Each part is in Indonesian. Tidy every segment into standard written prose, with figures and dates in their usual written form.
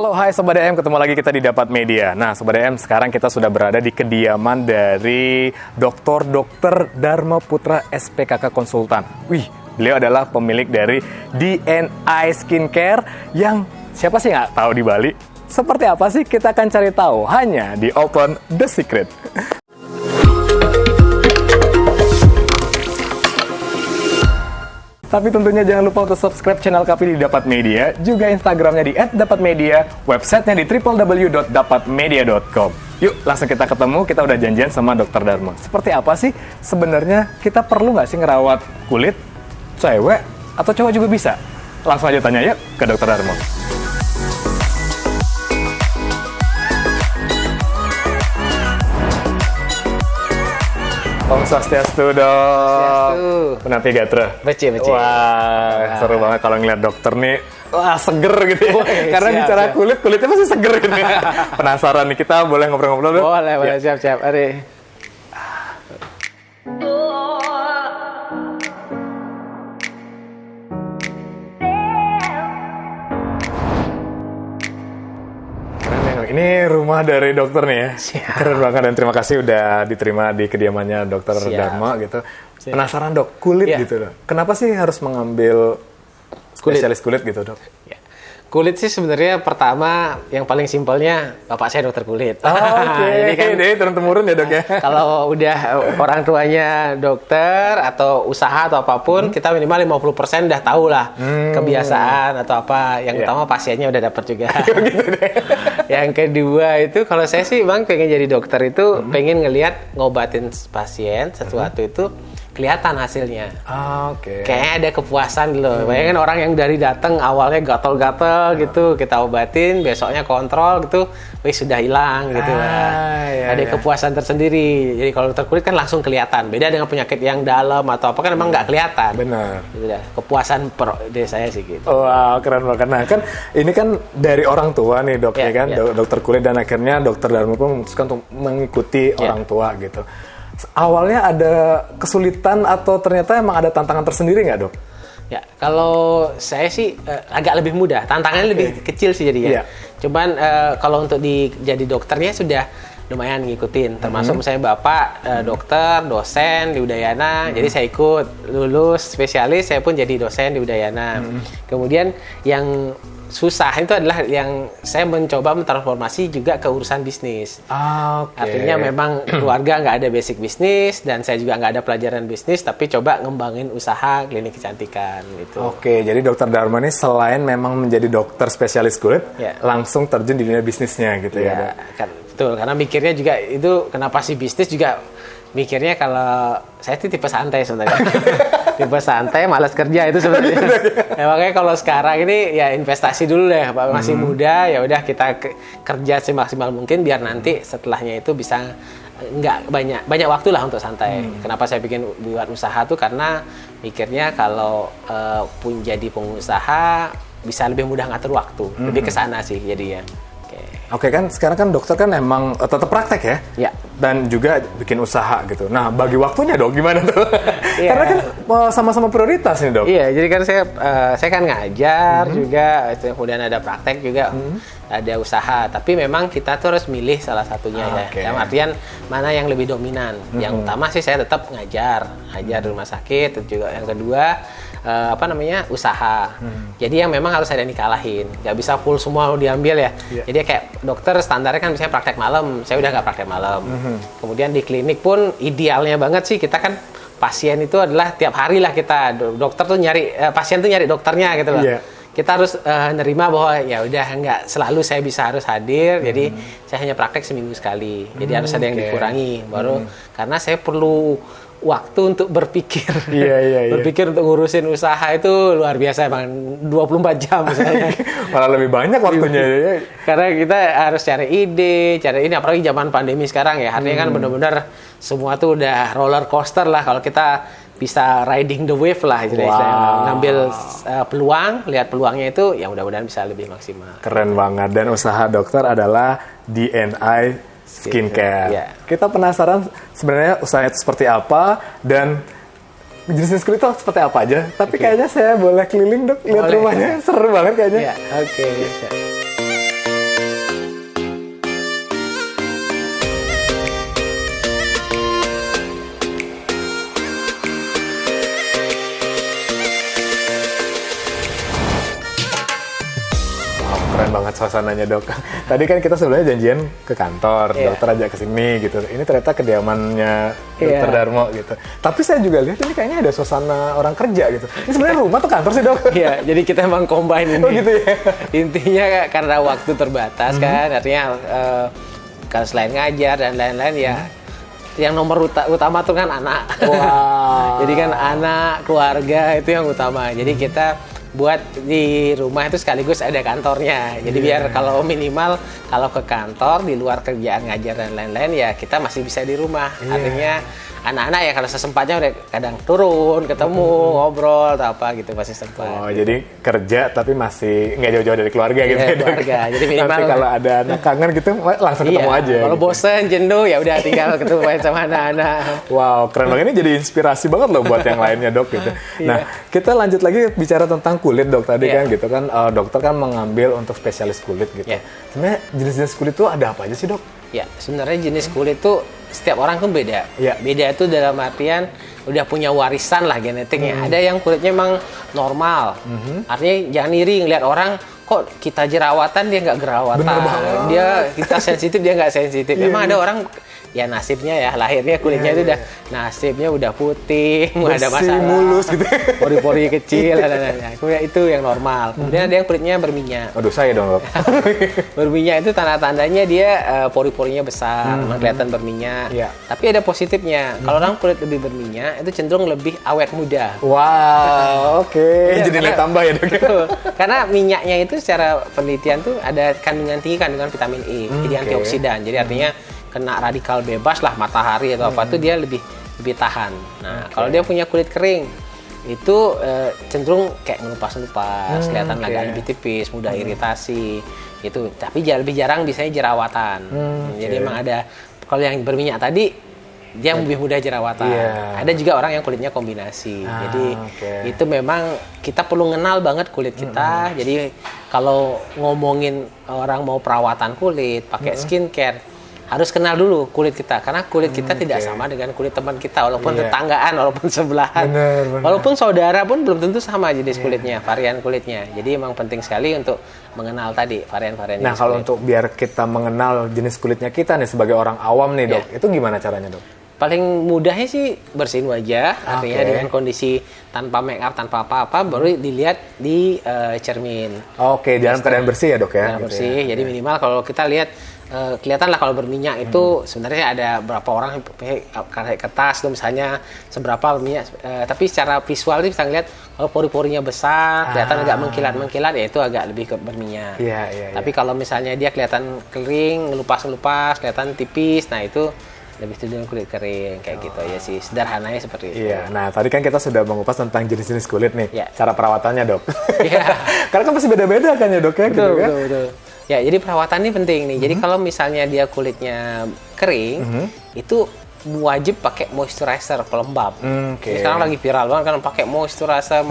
Halo, hai Sobat DM, ketemu lagi kita di Dapat Media. Nah, Sobat DM, sekarang kita sudah berada di kediaman dari Dr. Dharma Putra SPKK Konsultan. Wih, beliau adalah pemilik dari DNI Skincare yang siapa sih nggak tahu di Bali? Seperti apa sih? Kita akan cari tahu hanya di Open the Secret. Tapi tentunya jangan lupa untuk subscribe channel kami di Dapat Media, juga Instagramnya di @dapatmedia, websitenya di www.dapatmedia.com. Yuk, langsung kita ketemu, kita udah janjian sama Dr. Dharma. Seperti apa sih sebenarnya kita perlu nggak sih ngerawat kulit, cewek atau cowok juga bisa? Langsung aja tanya yuk ke Dr. Dharma. Om Swastiastu, Dok. Swastiastu. Menapi Gatra. Beci. Wah, seru banget kalau ngeliat dokter nih. Wah, seger gitu ya. Karena siap, bicara siap. kulitnya masih seger gitu ya. Penasaran nih, kita boleh ngobrol-ngobrol, Dok? Boleh, siap. Ari. Keren ya. Ini rumah dari dokter nih ya. Siap. Keren banget dan terima kasih udah diterima di kediamannya Dr. Siap. Dharma gitu. Siap. Penasaran, Dok, kulit Iya. gitu, Dok. Kenapa sih harus mengambil spesialis kulit gitu, Dok? Ya. Kulit sih sebenarnya pertama yang paling simpelnya bapak saya dokter kulit. Oh, oke. Jadi kan Jadi turun-temurun ya, Dok ya. kalau udah orang tuanya dokter atau usaha atau apapun, kita minimal 50% udah tahu lah kebiasaan atau apa. Yang utama pasiennya udah dapat juga. Gitu deh. Yang kedua itu kalau saya sih bang pengen jadi dokter itu pengen ngelihat ngobatin pasien sesuatu itu kelihatan hasilnya. Oke. Kayaknya ada kepuasan gitu loh. Bayangin orang yang dari datang awalnya gatal-gatal gitu, kita obatin, besoknya kontrol gitu, wih sudah hilang gitu lah. Iya, Ada iya. kepuasan tersendiri. Jadi kalau dokter kulit kan langsung kelihatan. Beda dengan penyakit yang dalam atau apa kan emang nggak kelihatan. Benar. Gitu dah. Kepuasan dari saya sih gitu. Wow, keren banget. Nah, kan ini kan dari orang tua nih, Dok, Iya, ya kan? iya. Dokter kulit dan akhirnya Dr. Dharma pun memutuskan untuk mengikuti orang tua gitu. Awalnya ada kesulitan atau ternyata emang ada tantangan tersendiri nggak, Dok? Ya, kalau saya sih agak lebih mudah. Tantangannya lebih kecil sih jadinya. Iya. Cuman kalau untuk jadi dokternya sudah lumayan ngikutin. Termasuk misalnya bapak dokter, dosen di Udayana. Jadi saya ikut lulus spesialis, saya pun jadi dosen di Udayana. Kemudian yang susah itu adalah yang saya mencoba mentransformasi juga ke urusan bisnis. Oke. Artinya memang keluarga nggak ada basic bisnis dan saya juga nggak ada pelajaran bisnis, tapi coba ngembangin usaha klinik kecantikan gitu. Oke, jadi Dr. Dharma ini selain memang menjadi dokter spesialis kulit, Ya. langsung terjun di dunia bisnisnya gitu ya, Dok? kan, betul. Karena mikirnya juga itu kenapa sih bisnis juga mikirnya kalau saya tuh tipe santai sebenarnya. Tipe santai, malas kerja itu sebenarnya. Ya, makanya kalau sekarang ini ya investasi dulu deh, Pak. Masih muda, ya udah kita kerja semaksimal mungkin biar nanti setelahnya itu bisa nggak banyak waktu lah untuk santai. Kenapa saya bikin buat usaha tuh karena mikirnya kalau pun jadi pengusaha bisa lebih mudah ngatur waktu. Lebih ke sana sih jadinya. Oke, kan sekarang kan dokter kan emang tetap praktek ya? Ya. Dan juga bikin usaha gitu. Nah, bagi waktunya, Dok, gimana tuh? Iya. Karena kan sama-sama prioritas nih, Dok. Iya, jadi kan saya kan ngajar juga, kemudian ada praktek juga, ada usaha. Tapi memang kita tuh harus milih salah satunya Oke. ya. Dalam artian mana yang lebih dominan. Yang utama sih saya tetap ngajar di rumah sakit. Dan juga yang kedua usaha. Jadi yang memang harus ada yang dikalahin. Gak bisa full semua diambil ya. Iya. Jadi kayak dokter standarnya kan misalnya praktek malam. Saya udah nggak praktek malam. Kemudian di klinik pun idealnya banget sih kita kan pasien itu adalah tiap hari lah kita dokter tuh nyari pasien tuh nyari dokternya gitu loh. Iya. Kita harus nerima bahwa ya udah nggak selalu saya bisa harus hadir. Jadi saya hanya praktek seminggu sekali. Jadi harus ada yang Oke. dikurangi baru karena saya perlu waktu untuk berpikir. Iya. Berpikir untuk ngurusin usaha itu luar biasa emang 24 jam misalnya. Malah lebih banyak waktunya ya. Karena kita harus cari ide, cari ini apalagi zaman pandemi sekarang ya. Artinya kan benar-benar semua tuh udah roller coaster lah kalau kita bisa riding the wave lah istilahnya. Ngambil peluang, lihat peluangnya itu ya mudah-mudahan bisa lebih maksimal. Keren banget. Dan usaha dokter adalah DNI Skincare. Iya. Kita penasaran sebenarnya usahanya itu seperti apa dan jenis kulit itu seperti apa aja. Tapi kayaknya saya boleh keliling, Dok, lihat Boleh. rumahnya. Seru banget kayaknya. Ya, oke. suasananya dok. Tadi kan kita sebenarnya janjian ke kantor, dokter ajak ke sini gitu. Ini ternyata kediamannya dokter Darmo gitu. Tapi saya juga lihat ini kayaknya ada suasana orang kerja gitu. Ini sebenarnya rumah atau kantor sih dok? Iya, jadi kita emang combine ini. Oh gitu ya? Intinya karena waktu terbatas kan, artinya kalau selain ngajar dan lain-lain ya, yang nomor utama tuh kan anak. Wow. Jadi kan anak, keluarga itu yang utama. Jadi kita buat di rumah itu sekaligus ada kantornya. Jadi biar kalau minimal kalau ke kantor di luar kerjaan ngajar dan lain-lain ya kita masih bisa di rumah. Artinya anak-anak ya kalau sesempatnya udah kadang turun, ketemu, ngobrol atau apa gitu masih sempat. Oh, jadi kerja tapi masih nggak jauh-jauh dari keluarga gitu ya, Dok? Keluarga. Jadi minimal nanti kalau ada anak kangen gitu langsung ketemu aja. Kalau gitu. bosen, jenuh ya udah tinggal ketemu sama anak-anak. Wow, keren banget. Ini jadi inspirasi banget loh buat yang lainnya dok gitu. Nah, kita lanjut lagi bicara tentang kulit dok tadi kan gitu kan. Dokter kan mengambil untuk spesialis kulit gitu. Sebenarnya jenis-jenis kulit itu ada apa aja sih dok? Ya, sebenarnya jenis kulit tuh setiap orang tuh beda. Beda itu dalam artian udah punya warisan lah genetiknya. Ada yang kulitnya emang normal. Artinya jangan iri ngeliat orang kok kita jerawatan dia nggak jerawatan. Dia kita sensitif dia nggak sensitif. Memang ada orang ya nasibnya ya lahirnya kulitnya itu udah nasibnya udah putih, nggak ada masalah. Mulus gitu. Pori-pori kecil kemudian itu yang normal. Kemudian ada yang kulitnya berminyak. Aduh saya dong dok. Berminyak itu tanda-tandanya dia pori-porinya besar, kelihatan berminyak. Tapi ada positifnya. Kalau orang kulit lebih berminyak itu cenderung lebih awet muda. Wow, oke. Jadi nilai tambah ya dok. Betul. Karena minyaknya itu secara penelitian tuh ada kandungan tinggi kandungan vitamin E, jadi antioksidan. Jadi artinya kena radikal bebas lah matahari atau apa tuh dia lebih tahan. Nah, kalau dia punya kulit kering itu cenderung kayak ngelupas-ngelupas, kelihatan agak lebih tipis, mudah iritasi gitu. Tapi lebih jarang biasanya jerawatan. Jadi emang ada kalau yang berminyak tadi dia lebih mudah jerawatan. Ada juga orang yang kulitnya kombinasi. Jadi itu memang kita perlu kenal banget kulit kita. Jadi kalau ngomongin orang mau perawatan kulit, pakai skincare harus kenal dulu kulit kita karena kulit kita tidak sama dengan kulit teman kita walaupun tetanggaan walaupun sebelahan walaupun saudara pun belum tentu sama jenis kulitnya varian kulitnya jadi emang penting sekali untuk mengenal tadi varian-varian. Nah kalau untuk biar kita mengenal jenis kulitnya kita nih sebagai orang awam nih dok itu gimana caranya dok? Paling mudahnya sih bersihin wajah artinya dengan kondisi tanpa make up tanpa apa-apa baru dilihat di cermin. Dalam keadaan bersih ya dok ya. Keadaan bersih jadi minimal kalau kita lihat kelihatan lah kalau berminyak itu sebenarnya ada berapa orang pakai kertas tuh misalnya seberapa minyak tapi secara visual bisa ngeliat kalau pori-porinya besar kelihatan agak mengkilat ya itu agak lebih ke berminyak. Tapi kalau misalnya dia kelihatan kering ngelupas kelihatan tipis nah itu lebih cenderung kulit kering kayak gitu ya sih sederhananya seperti itu. Nah tadi kan kita sudah mengupas tentang jenis-jenis kulit nih cara perawatannya dok. Karena kan pasti beda-beda kan ya dok ya. Betul. Ya, jadi perawatan ini penting nih. Jadi kalau misalnya dia kulitnya kering, itu wajib pakai moisturizer pelembab. Sekarang lagi viral banget kan pakai moisturizer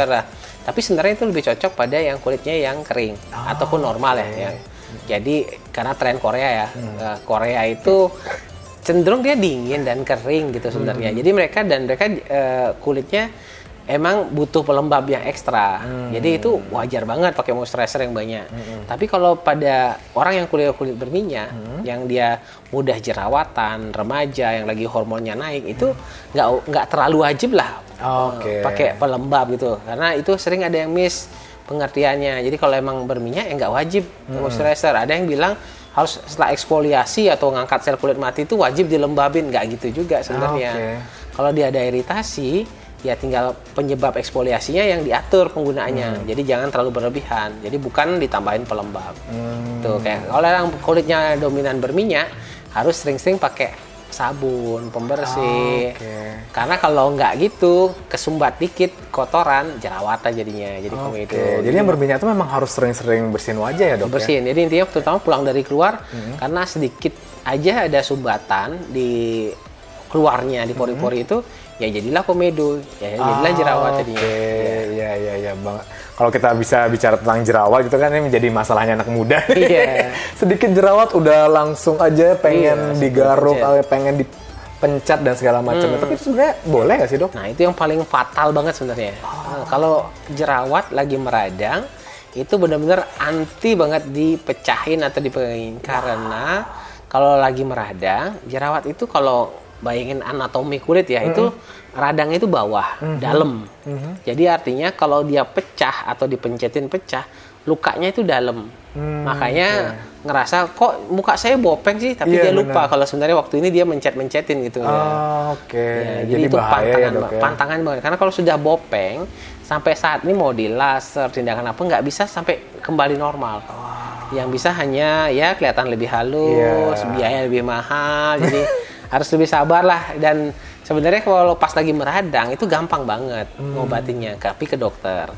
lah. Tapi sebenarnya itu lebih cocok pada yang kulitnya yang kering ataupun normal ya. Jadi karena tren Korea ya, Korea itu cenderung dia dingin dan kering gitu sebenarnya. Jadi mereka kulitnya emang butuh pelembab yang ekstra. Jadi itu wajar banget pakai moisturizer yang banyak. Tapi kalau pada orang yang kulit berminyak, yang dia mudah jerawatan, remaja, yang lagi hormonnya naik, itu nggak terlalu wajib lah pakai pelembab gitu. Karena itu sering ada yang miss pengertiannya. Jadi kalau emang berminyak ya nggak wajib moisturizer. Ada yang bilang harus setelah eksfoliasi atau ngangkat sel kulit mati itu wajib dilembabin. Nggak gitu juga sebenarnya. Kalau dia ada iritasi, ya tinggal penyebab eksfoliasinya yang diatur penggunaannya. Jadi jangan terlalu berlebihan. Jadi bukan ditambahin pelembab. Tuh kayak kalau orang kulitnya dominan berminyak harus sering-sering pakai sabun pembersih. Karena kalau nggak gitu kesumbat dikit kotoran jerawatan jadinya. Jadi itu. Jadi yang berminyak itu memang harus sering-sering bersihin wajah ya dok. Bersihin. Jadi intinya terutama pulang dari keluar karena sedikit aja ada sumbatan di keluarnya di pori-pori itu ya jadilah komedo, ya jadilah jerawat tadinya. Iya bang. Kalau kita bisa bicara tentang jerawat gitu kan ini menjadi masalahnya anak muda. Sedikit jerawat udah langsung aja pengen digaruk, pengen dipencet dan segala macam. Tapi itu sebenarnya boleh nggak sih dok? Nah itu yang paling fatal banget sebenarnya. Kalau jerawat lagi meradang itu benar-benar anti banget dipecahin atau dipegangin. Karena kalau lagi meradang, jerawat itu kalau bayangin anatomi kulit ya, itu radangnya itu bawah, dalam. Jadi artinya kalau dia pecah atau dipencetin pecah, lukanya itu dalam. Makanya ngerasa kok muka saya bopeng sih, tapi dia lupa kalau sebenarnya waktu ini dia mencet-mencetin gitu. Ya, jadi itu bahaya pantangan banget. Karena kalau sudah bopeng, sampai saat ini mau di laser, tindakan apa, nggak bisa sampai kembali normal. Yang bisa hanya ya kelihatan lebih halus, biaya lebih mahal, jadi harus lebih sabar lah. Dan sebenarnya kalau pas lagi meradang itu gampang banget ngobatinnya, tapi ke dokter.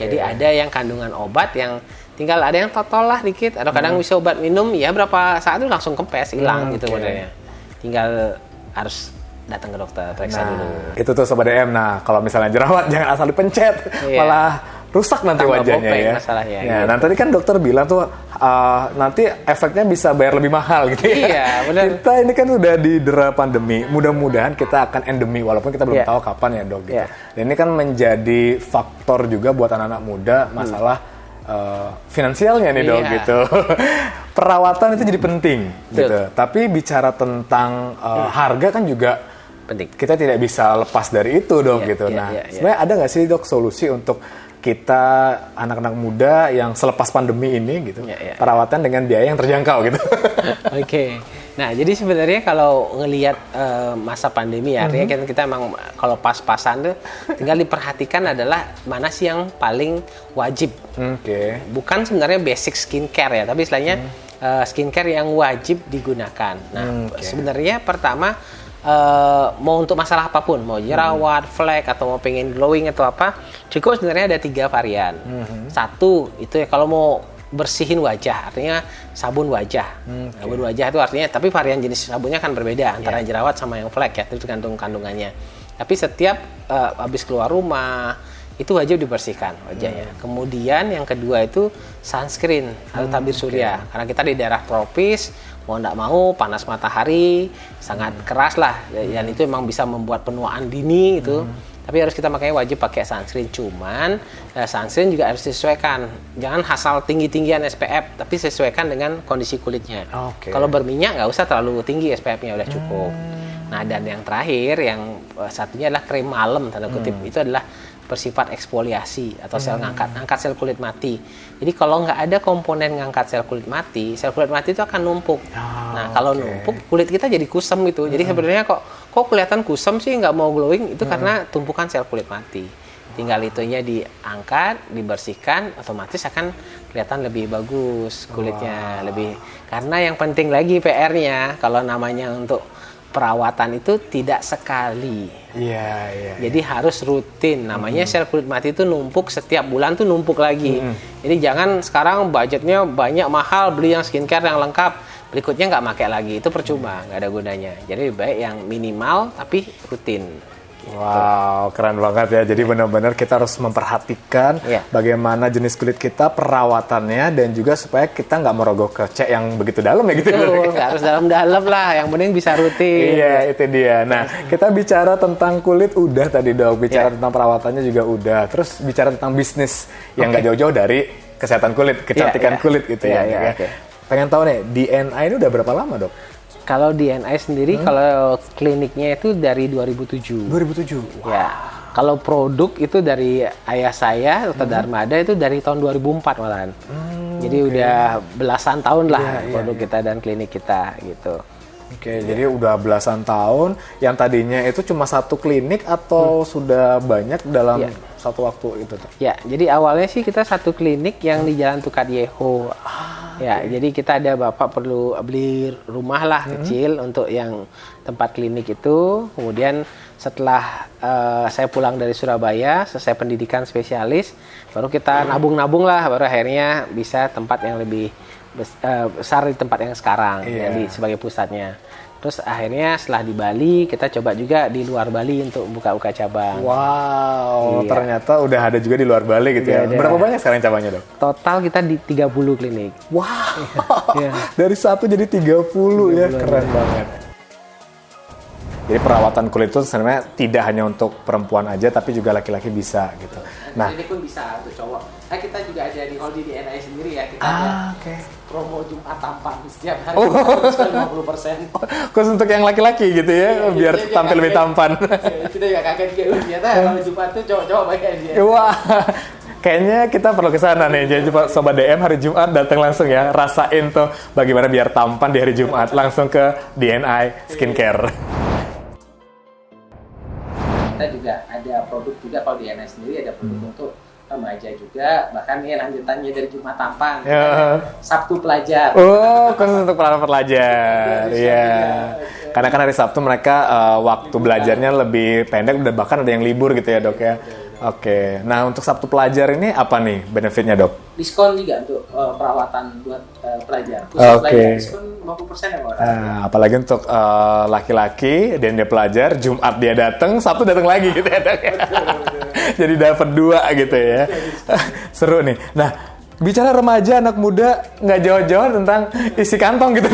Jadi ada yang kandungan obat yang tinggal ada yang totol lah dikit, atau kadang bisa obat minum ya berapa saat itu langsung kempes, hilang gitu modelnya. Tinggal harus datang ke dokter, periksa dulu. Itu tuh Sobat DM. Nah, kalau misalnya jerawat jangan asal dipencet, malah rusak nanti wajahnya ya. Masalahnya, ya. Nah, tadi kan dokter bilang tuh nanti efeknya bisa bayar lebih mahal gitu ya. Iya, benar. Kita ini kan udah di dera pandemi. Mudah-mudahan kita akan endemi walaupun kita belum tahu kapan ya, Dok gitu. Dan ini kan menjadi faktor juga buat anak-anak muda masalah finansialnya nih, Dok gitu. Perawatan itu jadi penting gitu. Tapi bicara tentang harga kan juga penting. Kita tidak bisa lepas dari itu, Dok gitu. Sebenarnya ada nggak sih, Dok, solusi untuk kita anak-anak muda yang selepas pandemi ini gitu, perawatan dengan biaya yang terjangkau gitu? Oke. Nah, jadi sebenarnya kalau ngelihat masa pandemi ya, artinya kita emang kalau pas-pasan tuh tinggal diperhatikan adalah mana sih yang paling wajib. Bukan sebenarnya basic skincare ya, tapi istilahnya skincare yang wajib digunakan. Nah, sebenarnya pertama mau untuk masalah apapun, mau jerawat, flek, atau mau pengen glowing atau apa, cukup sebenarnya ada 3 varian. Satu itu ya kalau mau bersihin wajah, artinya sabun wajah. Sabun wajah itu artinya, tapi varian jenis sabunnya kan berbeda antara jerawat sama yang flek ya, itu tergantung kandungannya. Tapi setiap habis keluar rumah itu wajib dibersihkan wajahnya. Kemudian yang kedua itu sunscreen atau tabir surya. Karena kita di daerah tropis, mau nggak mau panas matahari sangat keras lah, dan itu memang bisa membuat penuaan dini itu. Tapi harus kita makanya wajib pakai sunscreen. Cuman sunscreen juga harus disesuaikan. Jangan asal tinggi-tinggian SPF, tapi sesuaikan dengan kondisi kulitnya. Kalau berminyak nggak usah terlalu tinggi SPF-nya, udah cukup. Nah, dan yang terakhir, yang satunya adalah krim malam tanda kutip. Itu adalah bersifat eksfoliasi atau sel ngangkat sel kulit mati. Jadi kalau nggak ada komponen ngangkat sel kulit mati itu akan numpuk. Nah, kalau numpuk kulit kita jadi kusam gitu. Jadi sebenarnya kok kelihatan kusam sih, nggak mau glowing, itu karena tumpukan sel kulit mati. Tinggal itunya diangkat, dibersihkan, otomatis akan kelihatan lebih bagus kulitnya, lebih. Karena yang penting lagi PR-nya kalau namanya untuk perawatan itu tidak sekali. Jadi harus rutin. Namanya sel kulit mati itu numpuk, setiap bulan tuh numpuk lagi. Jadi jangan sekarang budgetnya banyak mahal beli yang skincare yang lengkap, berikutnya nggak pakai lagi, itu percuma, nggak ada gunanya. Jadi lebih baik yang minimal tapi rutin. Wow, keren banget ya. Jadi benar-benar kita harus memperhatikan bagaimana jenis kulit kita, perawatannya, dan juga supaya kita nggak merogoh kocek yang begitu dalam ya gitu. Nggak harus dalam-dalam lah, yang penting bisa rutin. Iya, itu dia. Nah, kita bicara tentang kulit udah tadi, Dok. Bicara tentang perawatannya juga udah. Terus bicara tentang bisnis yang nggak jauh-jauh dari kesehatan kulit, kecantikan kulit gitu ya. Pengen tahu nih, DNI ini udah berapa lama, Dok? Kalau DNI sendiri, kalau kliniknya itu dari 2007. 2007? Ya. Kalau produk itu dari ayah saya, Dr. Darmada, itu dari tahun 2004 malahan. Jadi udah belasan tahun lah produk kita dan klinik kita gitu. Jadi udah belasan tahun. Yang tadinya itu cuma satu klinik atau sudah banyak dalam satu waktu itu? Ya, jadi awalnya sih kita satu klinik yang di Jalan Tukadyeho. Jadi kita ada bapak perlu beli rumah lah kecil untuk yang tempat klinik itu. Kemudian setelah saya pulang dari Surabaya, selesai pendidikan spesialis, baru kita nabung-nabung lah, baru akhirnya bisa tempat yang lebih besar di tempat yang sekarang, sebagai pusatnya. Terus akhirnya setelah di Bali, kita coba juga di luar Bali untuk buka-buka cabang. Wow, ternyata udah ada juga di luar Bali gitu ya. Berapa banyak sekarang cabangnya, Dok? Total kita di 30 klinik. Wow, dari 1 jadi 30 ya, keren banget. Jadi perawatan kulit itu sebenarnya tidak hanya untuk perempuan aja, tapi juga laki-laki bisa gitu. Nah, ini pun bisa untuk cowok. Nah, kita juga ada di Holdi DNI sendiri ya. Kita ada promo Jumat tampan setiap hari. 50%. Khusus untuk yang laki-laki gitu ya, biar tampil lebih tampan. Kita juga kaget juga. Ternyata kalau Jumat tuh cowok-cowok banyak dia. Wah. Kayaknya kita perlu ke sana nih. Jadi Sobat DM hari Jumat datang langsung ya, rasain tuh bagaimana biar tampan di hari Jumat, langsung ke DNI Skincare. Kita juga ada produk juga kalau DNI sendiri ada produk untuk remaja juga, bahkan ini lanjutannya dari Jumat tampan. Sabtu pelajar. Oh, khusus untuk para pelajar. Iya. Karena kan hari Sabtu mereka waktu belajarnya lebih pendek, bahkan ada yang libur gitu ya, Dok ya. Oke, nah untuk Sabtu pelajar ini apa nih benefitnya, Dok? Diskon juga untuk perawatan buat pelajar. Khusus pelajar diskon 50% ya, Pak. Apalagi untuk laki-laki dan dia pelajar, Jumat dia datang, Sabtu datang lagi gitu ya, Dok. Jadi dapat 2 gitu ya. Seru nih. Nah, bicara remaja, anak muda, nggak jauh-jauh tentang isi kantong gitu.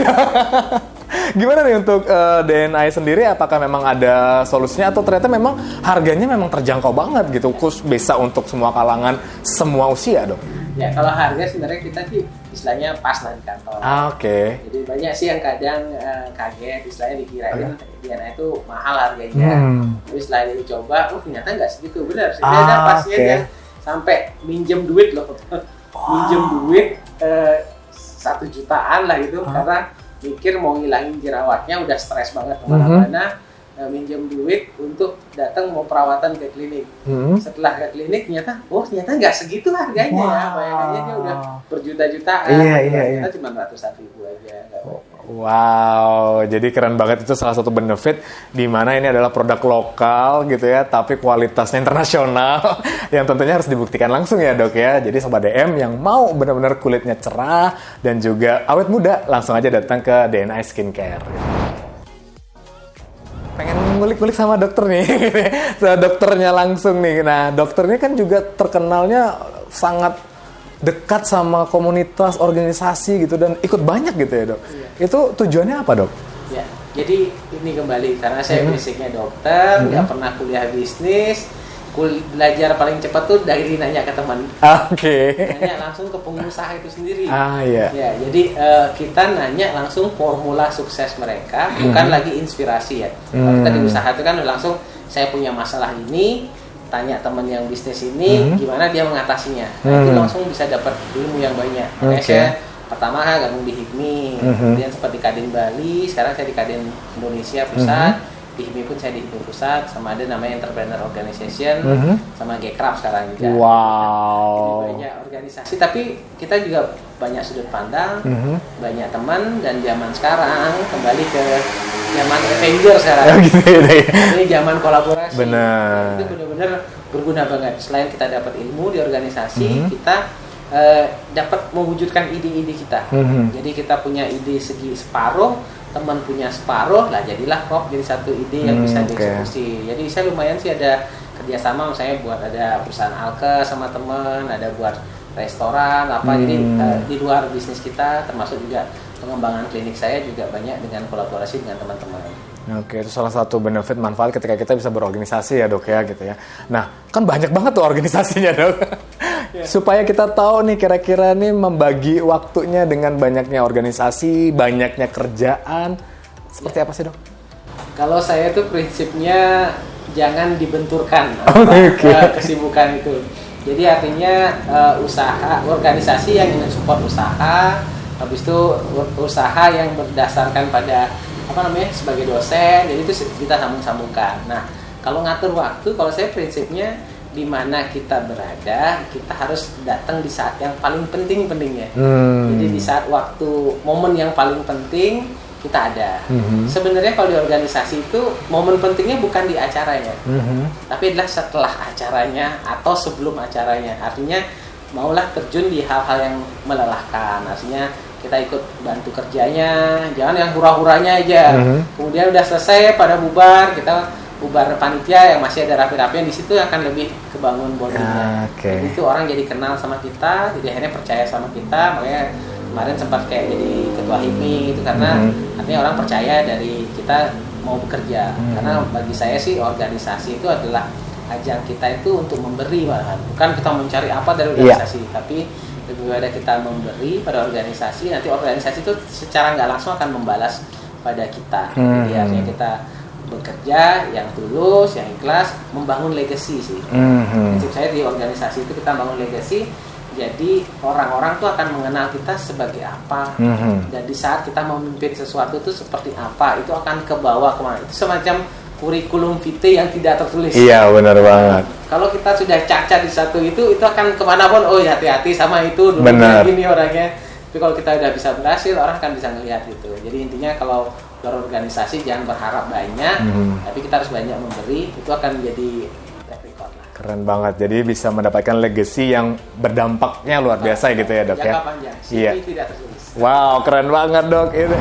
Gimana nih untuk DNI sendiri, apakah memang ada solusinya atau ternyata memang harganya memang terjangkau banget gitu, khusus bisa untuk semua kalangan, semua usia, Dok? Ya, kalau harga sebenarnya kita sih istilahnya pas lah di kantor. Oke. Jadi banyak sih yang kadang kaget, istilahnya dikirain DNI itu mahal harganya. Tapi setelah dicoba, ternyata nggak segitu, benar. Ada pasien yang sampai minjem duit loh. Minjem duit 1 jutaan lah gitu, karena mikir mau ngilangin jerawatnya, udah stres banget kemana-mana, minjem duit untuk datang mau perawatan ke klinik. Setelah ke klinik ternyata nggak segitu harganya ya, bayangannya dia udah berjuta-jutaan. Kita cuma ratusan ribu aja. Wow, jadi keren banget, itu salah satu benefit di mana ini adalah produk lokal gitu ya, tapi kualitasnya internasional yang tentunya harus dibuktikan langsung ya, Dok ya. Jadi Sobat DM yang mau benar-benar kulitnya cerah dan juga awet muda, langsung aja datang ke DNI Skincare. Pengen ngulik-ngulik sama dokter nih, dokternya langsung nih. Nah, dokternya kan juga terkenalnya sangat dekat sama komunitas, organisasi gitu, dan ikut banyak gitu ya, Dok. Itu tujuannya apa, Dok? Ya, jadi ini kembali karena saya basicnya dokter, nggak pernah kuliah bisnis, belajar paling cepat tuh dari nanya ke teman. Nanya langsung ke pengusaha itu sendiri. Ya, jadi kita nanya langsung formula sukses mereka, bukan lagi inspirasi ya. Kalau kita di usaha itu kan langsung saya punya masalah ini, tanya teman yang bisnis ini, gimana dia mengatasinya. Nah, itu langsung bisa dapat ilmu yang banyak. Makanya saya pertama gabung di HIPMI, kemudian sempat di Kadin Bali, sekarang saya di Kadin Indonesia Pusat. Di HIPMI pun saya di HIPMI Pusat, sama ada namanya Entrepreneur Organization, sama Gekraf sekarang juga. Wow. Jadi banyak organisasi, tapi kita juga banyak sudut pandang, banyak teman, dan zaman sekarang kembali ke zaman Avengers sekarang. Ini zaman kolaborasi. Benar. Itu benar-benar berguna banget. Selain kita dapat ilmu di organisasi, kita dapat mewujudkan ide-ide kita. Jadi kita punya ide segi separuh, teman punya separuh, lah jadilah jadi satu ide yang bisa dieksekusi. Jadi saya lumayan sih ada kerjasama, misalnya buat ada perusahaan alkes sama teman, ada buat restoran apa. Jadi di luar bisnis kita, termasuk juga pengembangan klinik saya juga banyak dengan kolaborasi dengan teman-teman. Oke, itu salah satu benefit manfaat ketika kita bisa berorganisasi ya, Dok ya, gitu ya. Nah, kan banyak banget tuh organisasinya, Dok. Supaya kita tahu nih kira-kira nih membagi waktunya dengan banyaknya organisasi, banyaknya kerjaan, seperti apa sih, Dok? Kalau saya tuh prinsipnya jangan dibenturkan kesibukan itu. Jadi artinya usaha, organisasi yang ingin support usaha, habis itu usaha yang berdasarkan pada sebagai dosen, jadi itu kita sambung-sambungkan. Nah, kalau ngatur waktu, kalau saya prinsipnya di mana kita berada, kita harus datang di saat yang paling pentingnya. Jadi di saat waktu, momen yang paling penting kita ada. Sebenarnya kalau di organisasi itu momen pentingnya bukan di acaranya, tapi adalah setelah acaranya atau sebelum acaranya. Artinya maulah terjun di hal-hal yang melelahkan. Artinya kita ikut bantu kerjanya, jangan yang hura-huranya aja. Kemudian udah selesai pada bubar, kita bubar panitia yang masih ada rapi-rapian, di situ akan lebih kebangun bondingnya. Jadi itu orang jadi kenal sama kita, jadi akhirnya percaya sama kita. Makanya kemarin sempat kayak jadi ketua HIPMI itu karena artinya orang percaya dari kita mau bekerja. Karena bagi saya sih organisasi itu adalah ajang kita itu untuk memberi malahan, bukan kita mencari apa dari organisasi, tapi lebih pada kita memberi pada organisasi, nanti organisasi itu secara nggak langsung akan membalas pada kita. Jadi artinya kita bekerja yang tulus, yang ikhlas, membangun legacy sih. Prinsip saya di organisasi itu kita bangun legacy, jadi orang-orang tuh akan mengenal kita sebagai apa, dan di saat kita memimpin sesuatu itu seperti apa, itu akan ke bawah kemana. Itu semacam kurikulum vitae yang tidak tertulis. Iya, benar banget. Kalau kita sudah cacat di satu itu akan kemanapun, oh ya hati-hati sama itu, dulu gini orangnya. Tapi kalau kita udah bisa berhasil, orang akan bisa ngelihat gitu. Jadi intinya kalau berorganisasi jangan berharap banyak, tapi kita harus banyak memberi, itu akan menjadi track record lah. Keren banget, jadi bisa mendapatkan legacy yang berdampaknya luar biasa gitu ya dok ya? Jangka panjang, Iya. tidak tertulis. Wow, keren banget dok ini.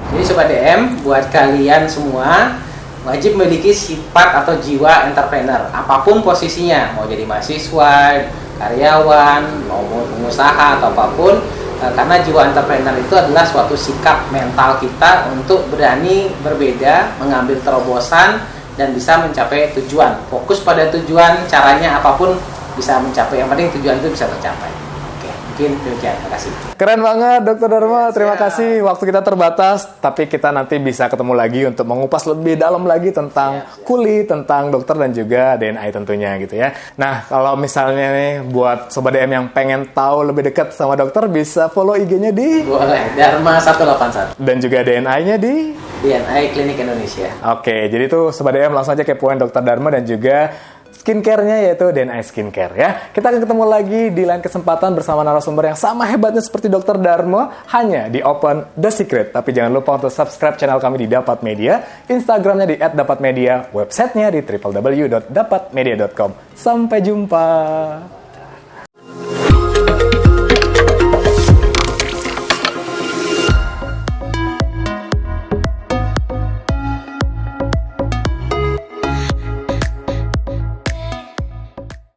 Jadi Sobat DM, buat kalian semua wajib memiliki sifat atau jiwa entrepreneur, apapun posisinya, mau jadi mahasiswa, karyawan, mau pengusaha atau apapun, karena jiwa entrepreneur itu adalah suatu sikap mental kita untuk berani berbeda, mengambil terobosan, dan bisa mencapai tujuan. Fokus pada tujuan, caranya apapun bisa mencapai, yang penting tujuan itu bisa tercapai. Oke, mungkin demikian, terima kasih. Keren banget Dokter Dharma, terima kasih. Waktu kita terbatas, tapi kita nanti bisa ketemu lagi untuk mengupas lebih dalam lagi tentang kulit, tentang dokter dan juga DNI tentunya gitu ya. Nah, kalau misalnya nih buat Sobat DM yang pengen tahu lebih dekat sama dokter, bisa follow IG-nya di? Boleh, Dharma 181. Dan juga DNI-nya di? DNI Klinik Indonesia. Oke, jadi tuh Sobat DM langsung aja kepoin Dokter Dharma dan juga skincare-nya yaitu DNI Skincare ya. Kita akan ketemu lagi di lain kesempatan bersama narasumber yang sama hebatnya seperti Dokter Dharma, hanya di Open The Secret. Tapi jangan lupa untuk subscribe channel kami di Dapat Media, Instagramnya di @dapatmedia, websitenya di www.dapatmedia.com. Sampai jumpa.